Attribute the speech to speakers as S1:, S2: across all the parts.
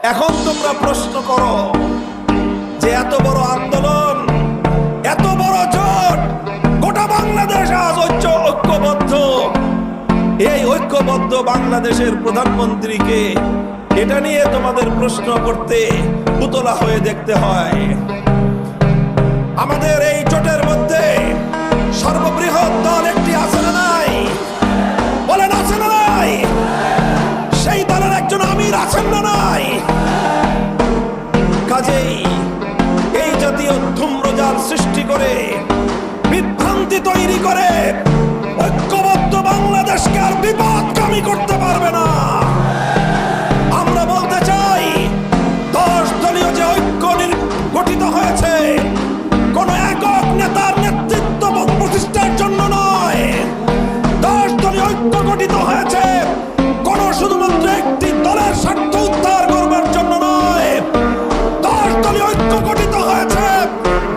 S1: এখন তোমরা প্রশ্ন করো যে এত বড় আন্দোলন, এত বড় জোট, গোটা বাংলাদেশ আজ ঐক্যবদ্ধ, এই ঐক্যবদ্ধ বাংলাদেশের প্রধানমন্ত্রীকে এটা নিয়ে তোমাদের প্রশ্ন করতে পুতলা হয়ে দেখতে হয়। আমাদের এই জোটের মধ্যে সর্ববৃহৎ দল একটি আছে না নাই? বলেন আছে না নাই? সেই দলের একজন আমির আছেন না নাই? কাজেই এই জাতীয় ধূম্রজাল সৃষ্টি করে, বিভ্রান্তি তৈরি করে ঐক্যবদ্ধ বাংলাদেশকে আর বিপদগামী করতে পারবে না। আমরা বলতে চাই 10 দলীয় যে ঐক্য গঠিত হয়েছে কোন একক নেতার নেতৃত্ব প্রতিষ্ঠার জন্য নয়। 10 দলীয় ঐক্য গঠিত হয়েছে কোন শুধুমাত্র একটি দলের স্বার্থ উদ্ধার করবার জন্য নয়। 10 দলীয় ঐক্য গঠিত হয়েছে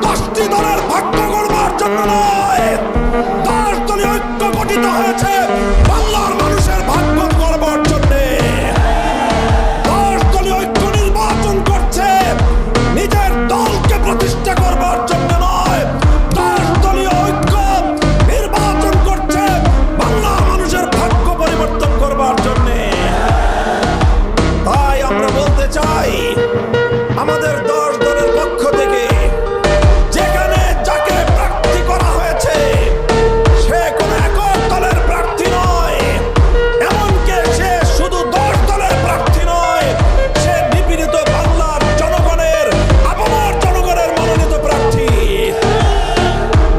S1: 10টি দলের ভাগ্য করবার জন্য নয়। 10 দলীয় ঐক্য গঠিত হয়েছে বাংলার মানুষের ভাগ্য করবার জন্য। 10 দলীয় ঐক্য নির্বাচন করছে নিজের দলকে প্রতিষ্ঠা করবার জন্য নয়। 10 দলীয় ঐক্য নির্বাচন করছে বাংলার মানুষের ভাগ্য পরিবর্তন করবার জন্য। তাই আমরা বলতে চাই আমাদের 10 দলের পক্ষ থেকে যেখানে যাকে প্রার্থী করা হয়েছে সে কোন একক দলের প্রার্থী নয়, এমনকি সে শুধু 10 দলের প্রার্থী নয়, সে নিপীড়িত বাংলার জনগণের, আপামর জনগণের মনোনীত প্রার্থী।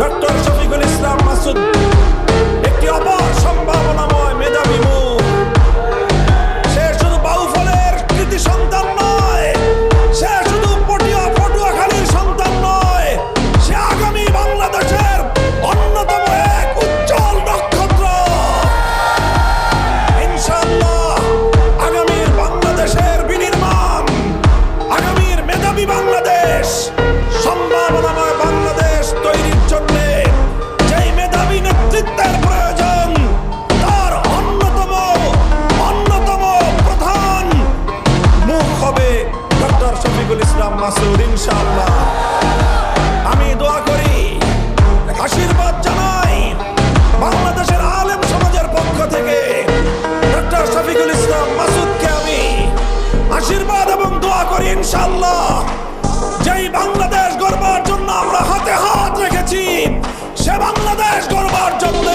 S1: ডক্টর শফিকুল ইসলাম মাসুদ একটি অপার সম্ভাবনাময় মেধাবী মুখ। সে শুধু বাউফলের কৃতি সন্তান নয়, সে শুধু পটুয়াখালীর সন্তান নয়, সে আগামী বাংলাদেশের অন্যতম এক উজ্জ্বল নক্ষত্র। ইনশাআল্লাহ আগামীর বাংলাদেশের বিনির্মাণ, আগামীর মেধাবী বাংলাদেশ, সম্ভাবনাময় বাংলাদেশ তৈরির জন্য যেই মেধাবী নেতৃত্বের প্রয়োজন তার অন্যতম প্রধান মুখ হবে ডক্টর শফিকুল ইসলাম মাসুদ। ইনশাআল্লাহ আমি দোয়া করি, আশীর্বাদ জানাই বাংলাদেশের আলেম সমাজের পক্ষ থেকে ডক্টর শফিকুল ইসলাম মাসুদকে আমি আশীর্বাদ এবং দোয়া করি। ইনশাআল্লাহ যেই বাংলাদেশ গড়বার জন্য আমরা হাতে হাত রেখেছি, সে বাংলাদেশ গড়বার জন্য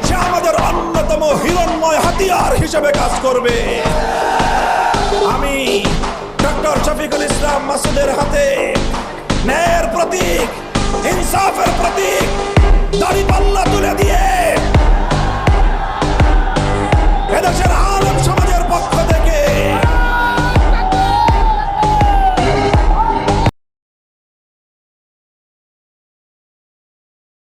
S1: সে আমাদের অন্যতম হিরণময় হাতিয়ার হিসেবে কাজ করবে। আমি ডক্টর শফিকুল ইসলাম মাসুদের হাতে ন্যায়ের প্রতীক, ইনসাফের প্রতীক, দাড়ি